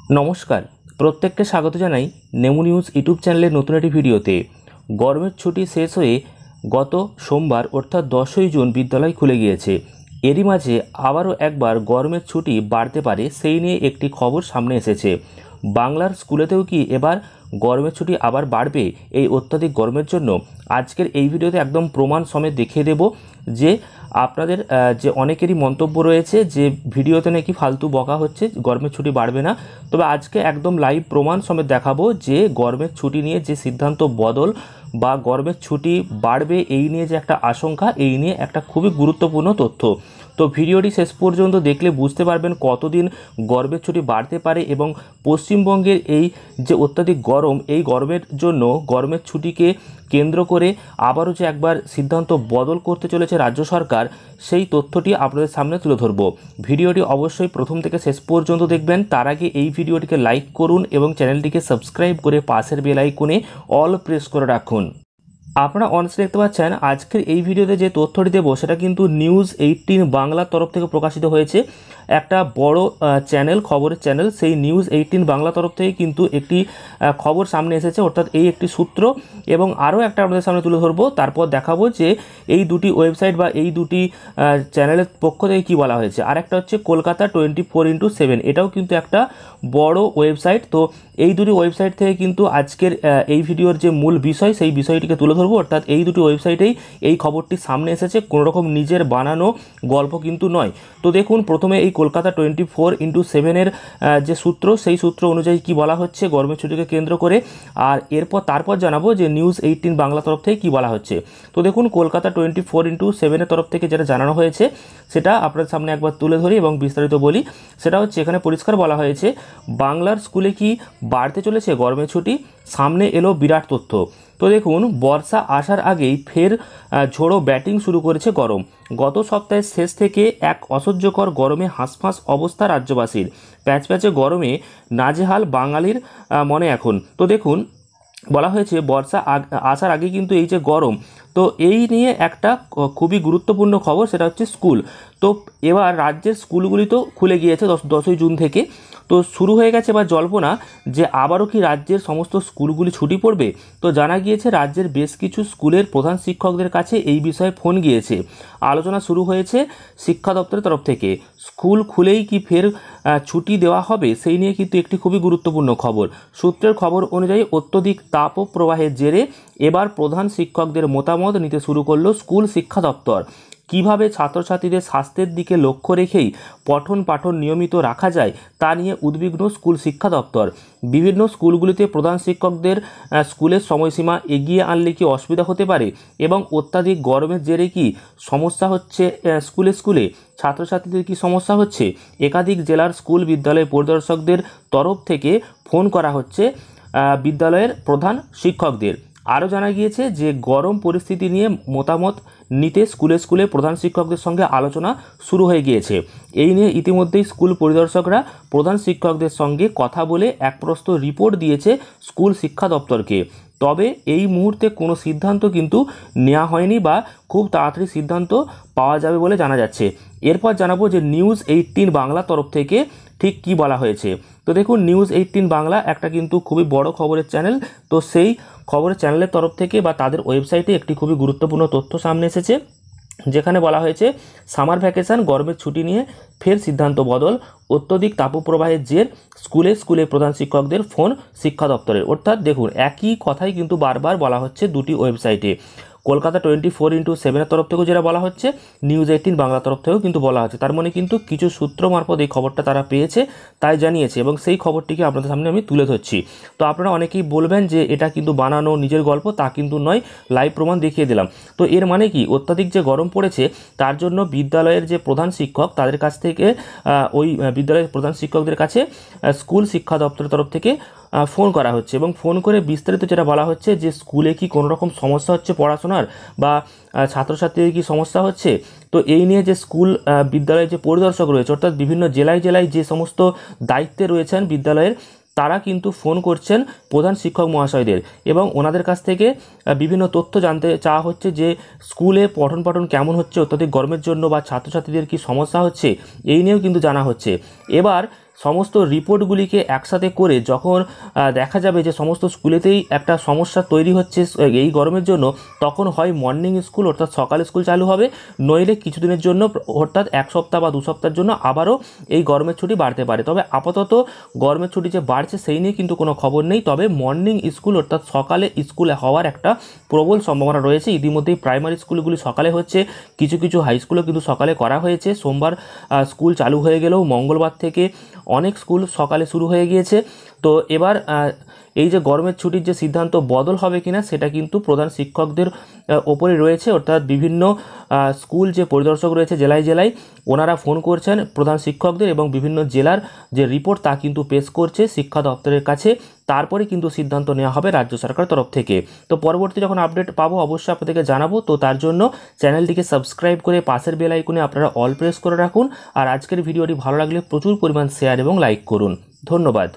নমস্কার, প্রত্যেককে স্বাগত জানাই নেমু নিউজ ইউটিউব চ্যানেলের নতুন একটি ভিডিওতে। গরমের ছুটি শেষ হয়ে গত সোমবার অর্থাৎ 10ই জুন বিদ্যালয় খুলে গিয়েছে। এরই মাঝে আবারও একবার গরমের ছুটি বাড়তে পারে সেই নিয়ে একটি খবর সামনে এসেছে। বাংলার স্কুলেতেও কি এবার গরমের ছুটি আবার বাড়বে এই অত্যাধিক গরমের জন্য? আজকের এই ভিডিওতে একদম প্রমাণ সমেত দেখিয়ে দেব যে আপনাদের যে অনেকেরই মন্তব্য রয়েছে যে ভিডিওতে নাকি ফালতু বকা হচ্ছে, গরমের ছুটি বাড়বে না। তবে আজকে একদম লাইভ প্রমাণ সমেত দেখাবো যে গরমের ছুটি নিয়ে যে সিদ্ধান্ত বদল বা গরমের ছুটি বাড়বে এই নিয়ে যে একটা আশঙ্কা, এই নিয়ে একটা খুবই গুরুত্বপূর্ণ তথ্য। তো ভিডিওটি শেষ পর্যন্ত দেখলে বুঝতে পারবেন কতদিন গরমের ছুটি বাড়তে পারে এবং পশ্চিমবঙ্গের এই যে অত্যাধিক গরম, এই গরমের জন্য গরমের ছুটিকে কেন্দ্র করে আবারও যে একবার সিদ্ধান্ত বদল করতে চলেছে রাজ্য সরকার, সেই তথ্যটি আপনাদের সামনে তুলে ধরব। ভিডিওটি অবশ্যই প্রথম থেকে শেষ পর্যন্ত দেখবেন। তার আগে এই ভিডিওটিকে লাইক করুন এবং চ্যানেলটিকে সাবস্ক্রাইব করে পাশের বেল আইকনে অল প্রেস করে রাখুন। আপনারা অনস্ক্রিনে দেখতে পাচ্ছেন আজকের এই ভিডিওতে যে তথ্যটি দেবো সেটা কিন্তু নিউজ 18 বাংলার তরফ থেকে প্রকাশিত হয়েছে। একটা বড় চ্যানেল, খবরের চ্যানেল, সেই নিউজ 18 বাংলা তরফ থেকে কিন্তু একটি খবর সামনে এসেছে, অর্থাৎ এই একটি সূত্র। এবং আরও একটা আপনাদের সামনে তুলে ধরবো, তারপর দেখাবো যে এই দুটি ওয়েবসাইট বা এই দুটি চ্যানেলের পক্ষ থেকে কী বলা হয়েছে। আর একটা হচ্ছে কলকাতা 24x7, এটাও কিন্তু একটা বড় ওয়েবসাইট। তো এই দুটি ওয়েবসাইট থেকে কিন্তু আজকের এই ভিডিওর যে মূল বিষয় সেই বিষয়টিকে তুলে ধরবো, অর্থাৎ এই দুটি ওয়েবসাইটেই এই খবরটি সামনে এসেছে, কোনো রকম নিজের বানানো গল্প কিন্তু নয়। তো দেখুন, প্রথমে এই কলকাতা 24x7 যে সূত্র, সেই সূত্র অনুযায়ী কি বলা হচ্ছে গরমের ছুটিকে কেন্দ্র করে, আর তারপর জানাবো যে নিউজ 18 বাংলা তরফ থেকে কি বলা হচ্ছে। তো দেখুন, কলকাতা 24x7 তরফ থেকে যেটা জানানো হয়েছে সেটা আপনাদের সামনে একবার তুলে ধরি এবং বিস্তারিত বলি। সেটা হচ্ছে, এখানে পরিষ্কার বলা হয়েছে বাংলার স্কুলে কি বাড়তে চলেছে গরমের ছুটি, সামনে এলো বিরাট তথ্য। তো দেখুন, বর্ষা আসার আগেই ফের ঝোড়ো ব্যাটিং শুরু করেছে গরম। গত সপ্তাহের শেষ থেকে এক অসহ্যকর গরমে হাঁসফাঁস অবস্থা রাজ্যবাসীর। প্যাচপ্যাচে গরমে নাজেহাল বাঙালির মনে এখন। তো দেখুন, বলা হয়েছে বর্ষা আসার আগে কিন্তু এই যে গরম, তো এই নিয়ে একটা খুবই গুরুত্বপূর্ণ খবর, সেটা হচ্ছে স্কুল। তো এবার রাজ্যের স্কুলগুলি তো খুলে গিয়েছে 10ই জুন থেকে। তো শুরু হয়ে গেছে বা জল্পনা যে আবারও কি রাজ্যের সমস্ত স্কুলগুলি ছুটি পড়বে। তো জানা গিয়েছে রাজ্যের বেশ কিছু স্কুলের প্রধান শিক্ষকদের কাছে এই বিষয়ে ফোন গিয়েছে। আলোচনা শুরু হয়েছে শিক্ষা দপ্তরের তরফ থেকে। স্কুল খুলেই কি ফের ছুটি দেওয়া হবে সেই নিয়ে কিন্তু একটি খুবই গুরুত্বপূর্ণ খবর। সূত্রের খবর অনুযায়ী অত্যধিক তাপপ্রবাহের জেরে এবার প্রধান শিক্ষকদের মতামত নিতে শুরু করলো স্কুল শিক্ষা দপ্তর। কিভাবে ছাত্রছাত্রীদের স্বাস্থ্যের দিকে লক্ষ্য রেখেই পঠন পাঠন নিয়মিত রাখা যায় তা নিয়ে উদ্বিগ্ন স্কুল শিক্ষা দপ্তর। বিভিন্ন স্কুলগুলিতে প্রধান শিক্ষকদের স্কুলের সময়সীমা এগিয়ে আনলে কি অসুবিধা হতে পারে এবং অত্যাধিক গরমের জেরে কি সমস্যা হচ্ছে স্কুলে ছাত্রছাত্রীদের কি সমস্যা হচ্ছে। একাধিক জেলার স্কুল বিদ্যালয় পরিদর্শকদের তরফ থেকে ফোন করা হচ্ছে বিদ্যালয়ের প্রধান শিক্ষকদের। আরও জানা গিয়েছে যে গরম পরিস্থিতি নিয়ে মতামত নিতে স্কুলে প্রধান শিক্ষকদের সঙ্গে আলোচনা শুরু হয়ে গিয়েছে। এই নিয়ে ইতিমধ্যেই স্কুল পরিদর্শকরা প্রধান শিক্ষকদের সঙ্গে কথা বলে এক প্রস্তুত রিপোর্ট দিয়েছে স্কুল শিক্ষা দপ্তরকে। তবে এই মুহূর্তে কোনো সিদ্ধান্ত কিন্তু নেওয়া হয়নি বা খুব তাড়াতাড়ি সিদ্ধান্ত পাওয়া যাবে বলে জানা যাচ্ছে। এরপর জানাবো যে নিউজ 18 বাংলা তরফ থেকে ঠিক কি বলা হয়েছে। তো দেখুন, নিউজ 18 বাংলা একটা কিন্তু খুবই বড় খবরের চ্যানেল। তো সেই খবরের চ্যানেলের তরফ থেকে বা তাদের ওয়েবসাইটে একটি খুবই গুরুত্বপূর্ণ তথ্য সামনে এসেছে, যেখানে বলা হয়েছে সামার ভ্যাকেশন গরমের ছুটি নিয়ে ফের সিদ্ধান্ত বদল। অত্যধিক তাপপ্রবাহের জের স্কুলে প্রধান শিক্ষকদের ফোন শিক্ষা দপ্তরের। অর্থাৎ দেখুন, একই কথাই কিন্তু বারবার বলা হচ্ছে দুটি ওয়েবসাইটে। কলকাতা 24x7 তরফ থেকেও যেটা বলা হচ্ছে, নিউজ 18 বাংলা তরফ থেকেও কিন্তু বলা হচ্ছে। তার মানে কিন্তু কিছু সূত্র মারফত এই খবরটা তারা পেয়েছে, তাই জানিয়েছে, এবং সেই খবরটিকে আপনাদের সামনে আমি তুলে ধরছি। তো আপনারা অনেকেই বলবেন যে এটা কিন্তু বানানো নিজের গল্প, তা কিন্তু নয়, লাইভ প্রমাণ দেখিয়ে দিলাম। তো এর মানে কি, অত্যাধিক যে গরম পড়েছে তার জন্য বিদ্যালয়ের যে প্রধান শিক্ষক তাদের কাছ থেকে ওই বিদ্যালয়ের প্রধান শিক্ষকদের কাছে স্কুল শিক্ষা দপ্তরের তরফ থেকে ফোন করা হচ্ছে এবং ফোন করে বিস্তারিত যেটা বলা হচ্ছে যে স্কুলে কি কোনো রকম সমস্যা হচ্ছে পড়াশোনার বা ছাত্রছাত্রীদের কি সমস্যা হচ্ছে। তো এই নিয়ে যে স্কুল বিদ্যালয়ের যে পরিদর্শক রয়েছে, অর্থাৎ বিভিন্ন জেলায় যে সমস্ত দায়িত্বে রয়েছেন বিদ্যালয়ের, তারা কিন্তু ফোন করছেন প্রধান শিক্ষক মহাশয়দের এবং ওনাদের কাছ থেকে বিভিন্ন তথ্য জানতে চাওয়া হচ্ছে যে স্কুলে পঠন পাঠন কেমন হচ্ছে অত্যাধিক গরমের জন্য বা ছাত্রছাত্রীদের কি সমস্যা হচ্ছে, এই নিয়েও কিন্তু জানা হচ্ছে। এবার সমস্ত রিপোর্টগুলিকে একসাথে করে যখন দেখা যাবে যে সমস্ত স্কুলেতেই একটা সমস্যা তৈরি হচ্ছে এই গরমের জন্য, তখন হয় মর্নিং স্কুল অর্থাৎ সকাল স্কুল চালু হবে, নইলে কিছুদিনের জন্য অর্থাৎ 1 সপ্তাহ বা 2 সপ্তাহের জন্য আবারও এই গরমের ছুটি বাড়তে পারে। তবে আপাতত গরমের ছুটি যে বাড়ছে সেই নিয়ে কিন্তু কোনো খবর নেই। তবে মর্নিং স্কুল অর্থাৎ সকালে স্কুলে হওয়ার একটা প্রবল সম্ভাবনা রয়েছে। ইতিমধ্যেই প্রাইমারি স্কুলগুলি সকালে হচ্ছে, কিছু কিছু হাই স্কুলও কিন্তু সকালে করা হয়েছে। সোমবার স্কুল চালু হয়ে গেলেও মঙ্গলবার থেকে অনেক স্কুল সকালে শুরু হয়ে গিয়েছে। তো এবার এই যে গরমের ছুটির যে সিদ্ধান্ত বদল হবে কিনা সেটা কিন্তু প্রধান শিক্ষকদের ওপরে রয়েছে। অর্থাৎ বিভিন্ন স্কুল যে পরিদর্শক রয়েছে জেলায় জেলায়, ওনারা ফোন করছেন প্রধান শিক্ষকদের এবং বিভিন্ন জেলার যে রিপোর্ট তা কিন্তু পেশ করছে শিক্ষা দপ্তরের কাছে। তারপরে কিন্তু সিদ্ধান্ত নেওয়া হবে রাজ্য সরকার তরফ থেকে। তো পরবর্তী যখন আপডেট পাবো অবশ্যই আপনাদেরকে জানাবো। তো তার জন্য চ্যানেলটিকে সাবস্ক্রাইব করে পাশের বেল আইকনে আপনারা অল প্রেস করে রাখুন। আর আজকের ভিডিওটি ভালো লাগলে প্রচুর পরিমাণ শেয়ার এবং লাইক করুন। ধন্যবাদ।